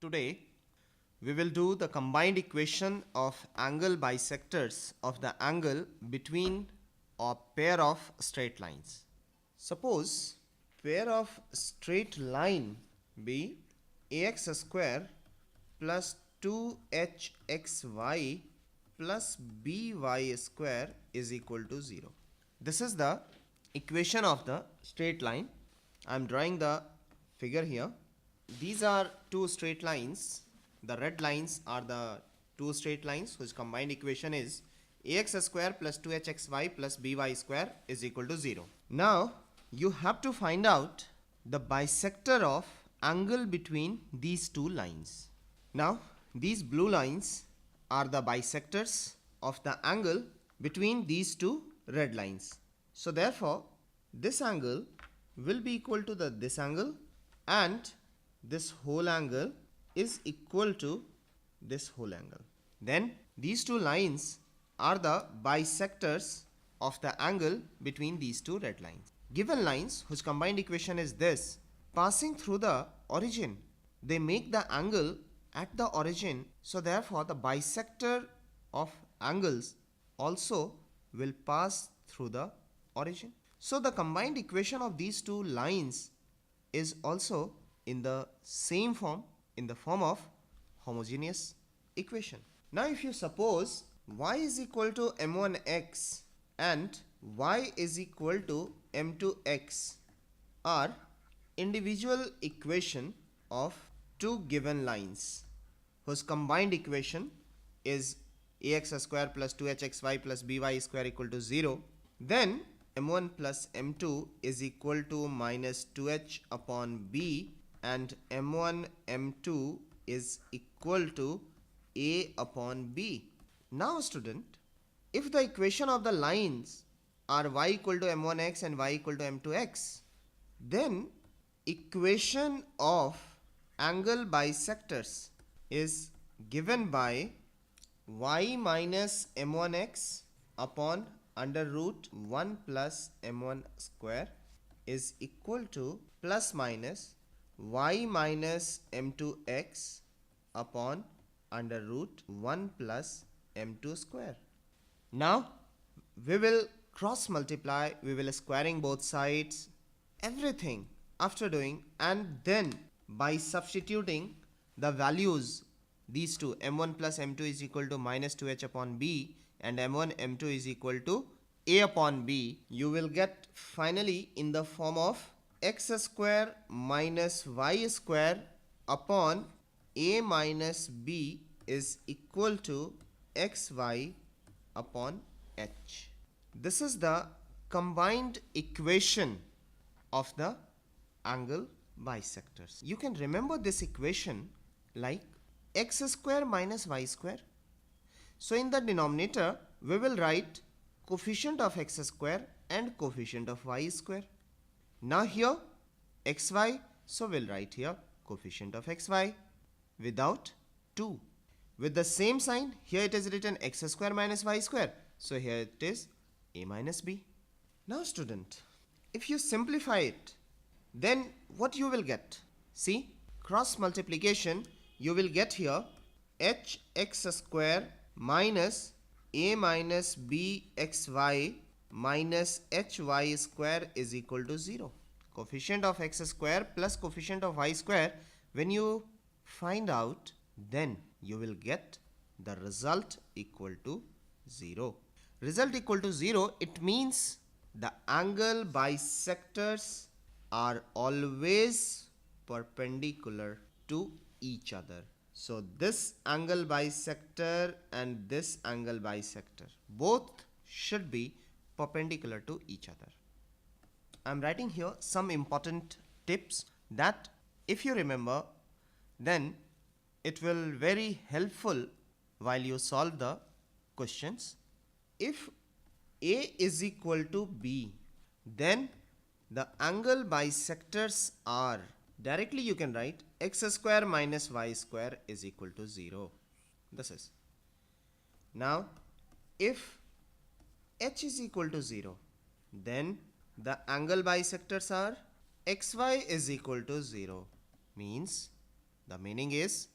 Today, we will do the combined equation of angle bisectors of the angle between a pair of straight lines. Suppose pair of straight line be ax square plus 2hxy plus by square is equal to 0. This is the equation of the straight line. I am drawing the figure here. These are two straight lines. The red lines are the two straight lines whose combined equation is ax square plus 2hxy plus by square is equal to 0. Now you have to find out the bisector of angle between these two lines. Now these blue lines are the bisectors of the angle between these two red lines. So therefore this angle will be equal to this angle, and this whole angle is equal to this whole angle. Then these two lines are the bisectors of the angle between these two red lines. Given lines whose combined equation is this, passing through the origin, they make the angle at the origin. So therefore the bisector of angles also will pass through the origin. So the combined equation of these two lines is also in the same form, in the form of homogeneous equation. Now if you suppose y is equal to m1x and y is equal to m2x are individual equation of two given lines whose combined equation is ax square plus 2hxy plus by square equal to 0, then m1 plus m2 is equal to minus 2h upon b, and m1 m2 is equal to a upon b. Now student, if the equation of the lines are y equal to m1x and y equal to m2x, then equation of angle bisectors is given by y minus m1x upon under root 1 plus m1 square is equal to plus minus y minus m2x upon under root 1 plus m2 square. Now we will cross multiply, we will squaring both sides, everything after doing, and then by substituting the values, these two m1 plus m2 is equal to minus 2h upon b and m1 m2 is equal to a upon b, you will get finally in the form of x square minus y square upon a minus b is equal to xy upon h. This is the combined equation of the angle bisectors. You can remember this equation like x square minus y square. So in the denominator we will write coefficient of x square and coefficient of y square. Now here xy, so we'll write here coefficient of xy without 2. With the same sign, here it is written x square minus y square. So here it is a minus b. Now student, if you simplify it, then what you will get? See, cross multiplication, you will get here hx square minus a minus bxy minus hy square is equal to 0. Coefficient of x square plus coefficient of y square, when you find out, then you will get the result equal to 0. Result equal to 0, it means the angle bisectors are always perpendicular to each other. So this angle bisector and this angle bisector both should be perpendicular to each other. I am writing here some important tips that if you remember, then it will very helpful while you solve the questions. If A is equal to B, then the angle bisectors are, directly you can write x square minus y square is equal to 0. This is. Now if h is equal to 0, then the angle bisectors are xy is equal to 0, means The meaning is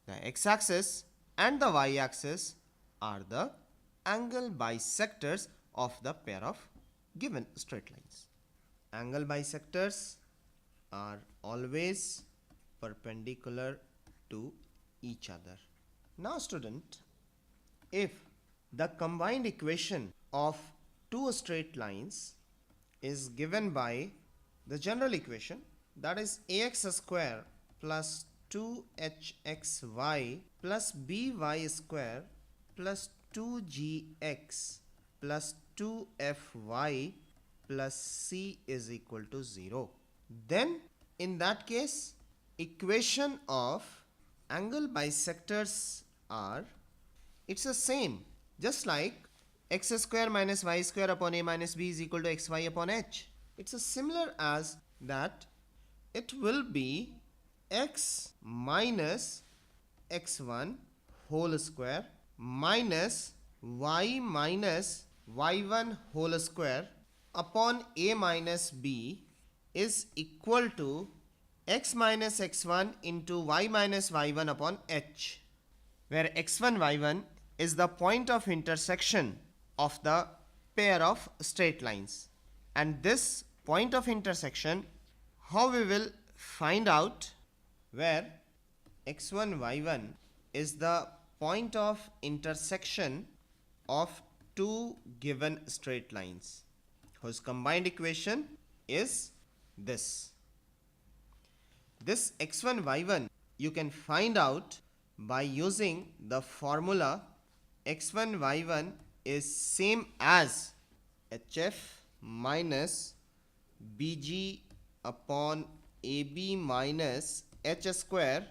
the x-axis and the y-axis are the angle bisectors of the pair of given straight lines. Angle bisectors are always perpendicular to each other. Now student, if the combined equation of two straight lines is given by the general equation, that is ax square plus 2hxy plus by square plus 2gx plus 2fy plus c is equal to 0. Then in that case, equation of angle bisectors are, it's the same, just like x square minus y square upon a minus b is equal to xy upon h. It's as similar as that. It will be x minus x1 whole square minus y1 whole square upon a minus b is equal to x minus x1 into y minus y1 upon h, where x1 y1 is the point of intersection of the pair of straight lines. And this point of intersection, how we will find out, where x1 y1 is the point of intersection of two given straight lines whose combined equation is this. This x1 y1 you can find out by using the formula x1 y1 is same as hf minus bg upon ab minus h square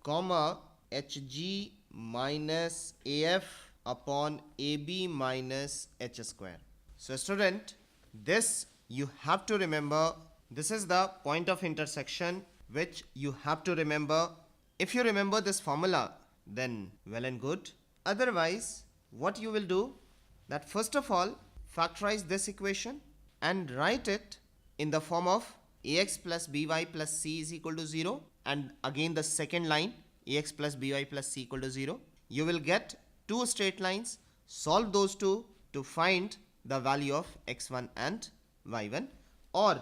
comma hg minus af upon ab minus h square. So student, this you have to remember. This is the point of intersection which you have to remember. If you remember this formula, then well and good. Otherwise, what you will do, that first of all factorize this equation and write it in the form of ax plus by plus c is equal to 0, and again the second line ax plus by plus c equal to 0. You will get two straight lines. Solve those two to find the value of x1 and y1, or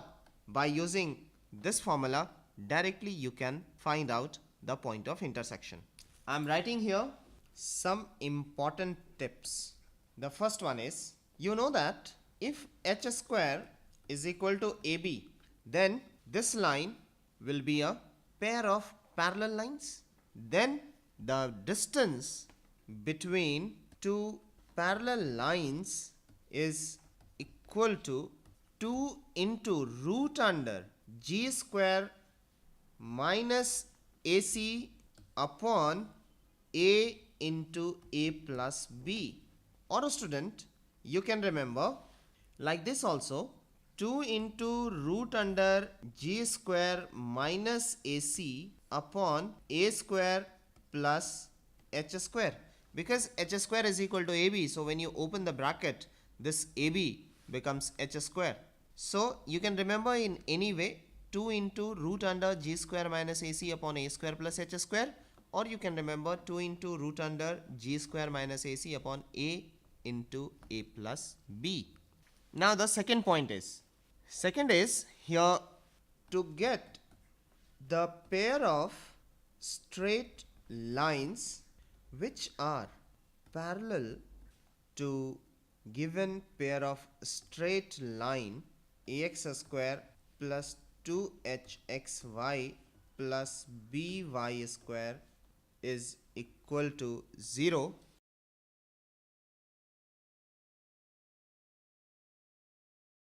by using this formula directly you can find out the point of intersection. I am writing here some important tips. The first one is, you know that if h square is equal to AB, then this line will be a pair of parallel lines. Then the distance between two parallel lines is equal to 2 into root under g square minus AC upon A into A plus B. Or a student, you can remember like this also, 2 into root under g square minus AC upon A square plus h square, because h square is equal to AB. So when you open the bracket, this AB becomes h square. So you can remember in any way, 2 into root under g square minus AC upon A square plus h square, or you can remember 2 into root under g square minus AC upon A into A plus B. Now the second point is, here to get the pair of straight lines which are parallel to given pair of straight line ax square plus 2hxy plus by square is equal to 0,